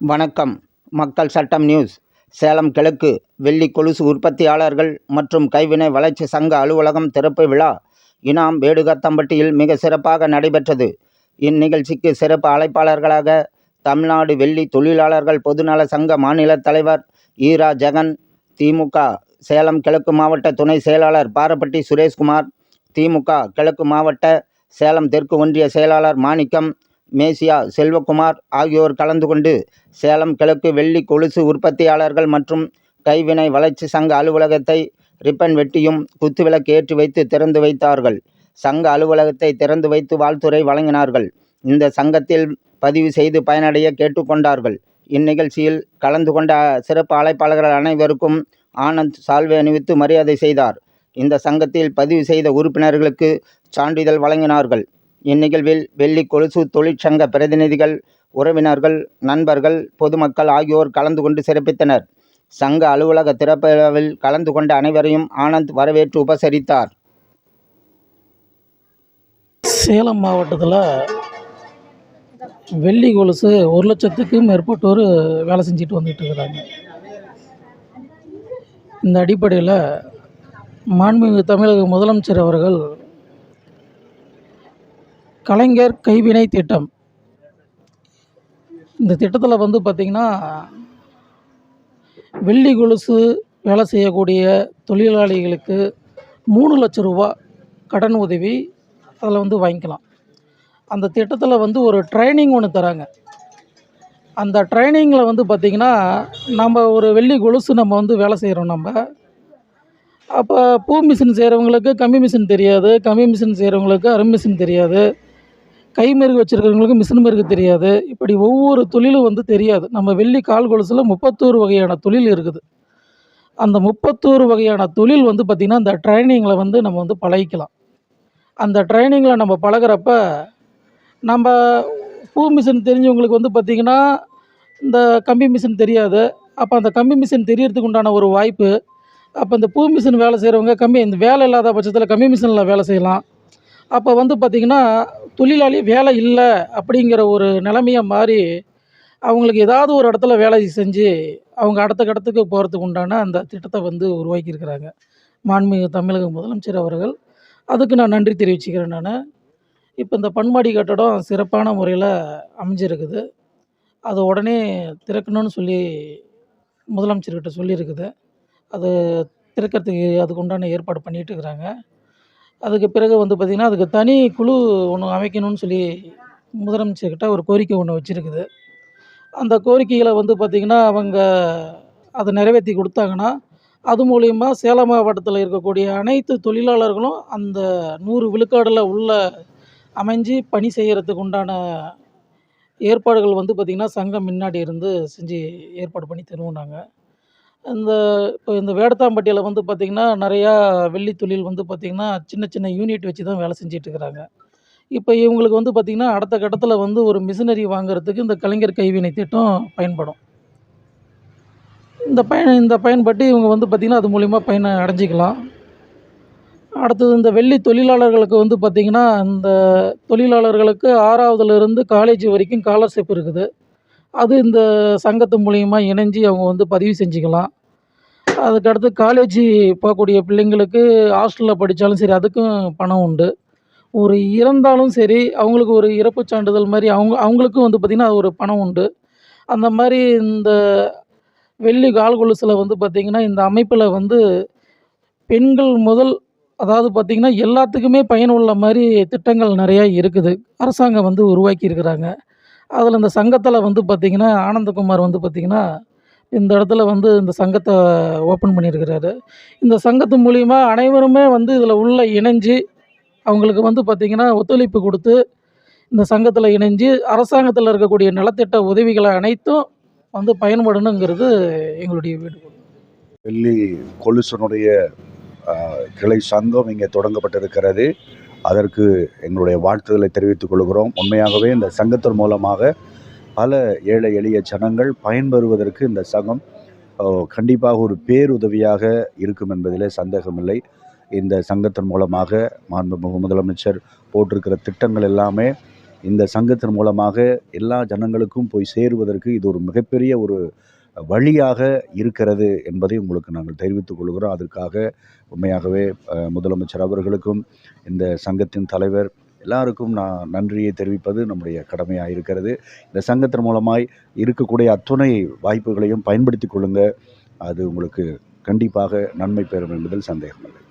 வணக்கம். மக்கள் சட்டம் நியூஸ். சேலம் கிழக்கு வெள்ளி கொலுசு உற்பத்தியாளர்கள் மற்றும் கைவினை வளர்ச்சி சங்க அலுவலகம் திறப்பு விழா இனாம் வேடுகத்தம்பட்டியில் மிக சிறப்பாக நடைபெற்றது. இந்நிகழ்ச்சிக்கு சிறப்பு அழைப்பாளர்களாக தமிழ்நாடு வெள்ளி தொழிலாளர்கள் பொதுநல சங்க மாநில தலைவர் ஈரா ஜெகன், திமுக சேலம் கிழக்கு மாவட்ட துணை செயலாளர் பாரப்பட்டி சுரேஷ்குமார், திமுக கிழக்கு மாவட்ட சேலம் தெற்கு ஒன்றிய செயலாளர் மாணிக்கம், மேசியா செல்வகுமார் ஆகியோர் கலந்து கொண்டு சேலம் கிழக்கு வெள்ளி கொலுசு உற்பத்தியாளர்கள் மற்றும் கைவினை வளர்ச்சி சங்க அலுவலகத்தை ரிப்பன் வெட்டியும் குத்துவிளக்கு ஏற்றி வைத்து திறந்து வைத்தார்கள். சங்க அலுவலகத்தை திறந்து வைத்து வாழ்த்துரை வழங்கினார்கள். இந்த சங்கத்தில் பதிவு செய்து பயனடைய கேட்டுக்கொண்டார்கள். இந்நிகழ்ச்சியில் கலந்து கொண்ட சிறப்பு அழைப்பாளர்கள் அனைவருக்கும் ஆனந்த் சால்வை அணிவித்து மரியாதை செய்தார். இந்த சங்கத்தில் பதிவு செய்த உறுப்பினர்களுக்கு சான்றிதழ் வழங்கினார்கள். இந்நிகழ்வில் வெள்ளி கொலுசு தொழிற்சங்க பிரதிநிதிகள், உறவினர்கள், நண்பர்கள், பொதுமக்கள் ஆகியோர் கலந்து கொண்டு சிறப்பித்தனர். சங்க அலுவலக திறப்பு விழாவில் கலந்து கொண்ட அனைவரையும் ஆனந்த் வரவேற்று உபசரித்தார். சேலம் மாவட்டத்தில் வெள்ளி கொலுசு 1,00,000க்கும் மேற்பட்டோர் வேலை செஞ்சுட்டு வந்துட்டு இருக்கிறாங்க. இந்த அடிப்படையில் மாண்புமிகு தமிழக முதலமைச்சர் அவர்கள் கலைஞர் கைவினை திட்டம், இந்த திட்டத்தில் வந்து பார்த்திங்கன்னா வெள்ளி கொலுசு வேலை செய்யக்கூடிய தொழிலாளிகளுக்கு 3,00,000 ரூபா கடன் உதவி அதில் வந்து வாங்கிக்கலாம். அந்த திட்டத்தில் வந்து ஒரு ட்ரைனிங் ஒன்று தராங்க. அந்த ட்ரைனிங்கில் வந்து பார்த்திங்கன்னா நம்ம ஒரு வெள்ளி கொலுசு நம்ம வந்து வேலை செய்கிறோம். நம்ம அப்போ பூ மிஷின் செய்கிறவங்களுக்கு கம்மி மிஷின் தெரியாது, கம்மி மிஷின் செய்கிறவங்களுக்கு அரும் மிஷின் தெரியாது, கை மெருகு வச்சுருக்கிறவங்களுக்கு மிஷின் மெருகு தெரியாது. இப்படி ஒவ்வொரு தொழிலும் வந்து தெரியாது. நம்ம வெள்ளி கால் கொலுசில் 31 வகையான தொழில் இருக்குது. அந்த 31 வகையான தொழில் வந்து பார்த்திங்கன்னா அந்த ட்ரைனிங்கில் வந்து நம்ம வந்து பழகிக்கலாம். அந்த ட்ரைனிங்கில் நம்ம பழகிறப்ப நம்ம பூ மிஷின் தெரிஞ்சவங்களுக்கு வந்து பார்த்திங்கன்னா இந்த கம்பி மிஷின் தெரியாது. அப்போ அந்த கம்பி மிஷின் தெரியறதுக்கு உண்டான ஒரு வாய்ப்பு. அப்போ இந்த பூ மிஷின் வேலை செய்கிறவங்க இந்த வேலை இல்லாத பட்சத்தில் கம்பி மிஷினில் வேலை செய்யலாம். அப்போ வந்து பார்த்திங்கன்னா தொழிலாளி வேலை இல்லை அப்படிங்கிற ஒரு நிலைமையை மாறி அவங்களுக்கு ஏதாவது ஒரு இடத்துல வேலை செஞ்சு அவங்க அடுத்த கட்டத்துக்கு போகிறதுக்கு உண்டான அந்த திட்டத்தை வந்து உருவாக்கியிருக்கிறாங்க மாண்புமிகு தமிழக முதலமைச்சர் அவர்கள். அதுக்கு நான் நன்றி தெரிவிச்சுக்கிறேன். நான் இப்போ இந்த பன்மாடி கட்டடம் சிறப்பான முறையில் அமைஞ்சிருக்குது. அது உடனே திறக்கணும்னு சொல்லி முதலமைச்சர்கிட்ட சொல்லியிருக்குது. அது திறக்கிறதுக்கு அதுக்கு உண்டான ஏற்பாடு பண்ணிகிட்டு இருக்கிறாங்க. அதுக்கு பிறகு வந்து பார்த்திங்கன்னா அதுக்கு தனி குழு ஒன்று அமைக்கணும்னு சொல்லி முதலமைச்சர்கிட்ட ஒரு கோரிக்கை ஒன்று வச்சுருக்குது. அந்த கோரிக்கைகளை வந்து பார்த்திங்கன்னா அவங்க அதை நிறைவேற்றி கொடுத்தாங்கன்னா அது மூலிமா சேலம் மாவட்டத்தில் இருக்கக்கூடிய அனைத்து தொழிலாளர்களும் அந்த 100 விழுக்காடில் உள்ள அமைஞ்சு பணி செய்கிறதுக்கு உண்டான ஏற்பாடுகள் வந்து பார்த்திங்கன்னா சங்கம் முன்னாடி இருந்து செஞ்சு ஏற்பாடு பண்ணி தருவோம். நாங்கள் இப்போ இந்த வேடத்தாம்பட்டியில் வந்து பார்த்திங்கன்னா நிறையா வெள்ளி தொழில் வந்து பார்த்திங்கன்னா சின்ன சின்ன யூனிட் வச்சு தான் வேலை செஞ்சிட்ருக்கிறாங்க. இப்போ இவங்களுக்கு வந்து பார்த்திங்கன்னா அடுத்த கட்டத்தில் வந்து ஒரு மிஷினரி வாங்குறதுக்கு இந்த கலைஞர் கைவினை திட்டம் பயன்படும். இந்த பயன்பட்டு இவங்க வந்து பார்த்திங்கன்னா அது மூலிமா பயனை அடைஞ்சிக்கலாம். அடுத்தது இந்த வெள்ளி தொழிலாளர்களுக்கு வந்து பார்த்திங்கன்னா இந்த தொழிலாளர்களுக்கு 6வதுலேருந்து காலேஜ் வரைக்கும் ஸ்காலர்ஷிப் இருக்குது. அது இந்த சங்கத்து மூலிமா இணைஞ்சு அவங்க வந்து பதிவு செஞ்சுக்கலாம். அதுக்கடுத்து காலேஜ் போகக்கூடிய பிள்ளைங்களுக்கு ஹாஸ்டலில் படித்தாலும் சரி அதுக்கும் பணம் உண்டு. ஒரு இறந்தாலும் சரி அவங்களுக்கு ஒரு இறப்பு சான்றிதழ் மாதிரி அவங்களுக்கும் வந்து பார்த்திங்கன்னா ஒரு பணம் உண்டு. அந்த மாதிரி இந்த வெள்ளி கால் கொலுசில் வந்து பார்த்திங்கன்னா இந்த அமைப்பில் வந்து பெண்கள் முதல் அதாவது பார்த்திங்கன்னா எல்லாத்துக்குமே பயனுள்ள மாதிரி திட்டங்கள் நிறையா இருக்குது. அரசாங்கம் வந்து உருவாக்கியிருக்கிறாங்க. அதில் இந்த சங்கத்தில் வந்து பார்த்திங்கன்னா ஆனந்தகுமார் வந்து பார்த்திங்கன்னா இந்த இடத்துல வந்து இந்த சங்கத்தை ஓப்பன் பண்ணியிருக்கிறாரு. இந்த சங்கத்து மூலிமா அனைவருமே வந்து இதில் உள்ள இணைஞ்சு அவங்களுக்கு வந்து பார்த்திங்கன்னா ஒத்துழைப்பு கொடுத்து இந்த சங்கத்தில் இணைஞ்சு அரசாங்கத்தில் இருக்கக்கூடிய நலத்திட்ட உதவிகளை அனைத்தும் வந்து பயன்படணுங்கிறது எங்களுடைய வேண்டுகோள். வெள்ளி கொலுசனுடைய கிளை சங்கம் இங்கே தொடங்கப்பட்டிருக்கிறது. அதற்கு எங்களுடைய வாழ்த்துதலை தெரிவித்துக் கொள்கிறோம். உண்மையாகவே இந்த சங்கத்தின் மூலமாக பல ஏழை எளிய ஜனங்கள் பயன்பெறுவதற்கு இந்த சங்கம் கண்டிப்பாக ஒரு பேருதவியாக இருக்கும் என்பதிலே சந்தேகமில்லை. இந்த சங்கத்தின் மூலமாக மாண்புமிகு முதலமைச்சர் போட்டிருக்கிற திட்டங்கள் எல்லாமே இந்த சங்கத்தின் மூலமாக எல்லா ஜனங்களுக்கும் போய் சேருவதற்கு இது ஒரு மிகப்பெரிய ஒரு வழியாக இருக்கிறது என்பதை உங்களுக்கு நாங்கள் தெரிவித்துக் கொள்கிறோம். அதற்காக உண்மையாகவே முதலமைச்சர் அவர்களுக்கும் இந்த சங்கத்தின் தலைவர் எல்லாருக்கும் நான் நன்றியை தெரிவிப்பது நம்முடைய கடமையாக இருக்கிறது. இந்த சங்கத்தின் மூலமாய் இருக்கக்கூடிய அத்துணை வாய்ப்புகளையும் பயன்படுத்தி கொள்ளுங்கள். அது உங்களுக்கு கண்டிப்பாக நன்மை பெறும் என்பதில் சந்தேகமில்லை.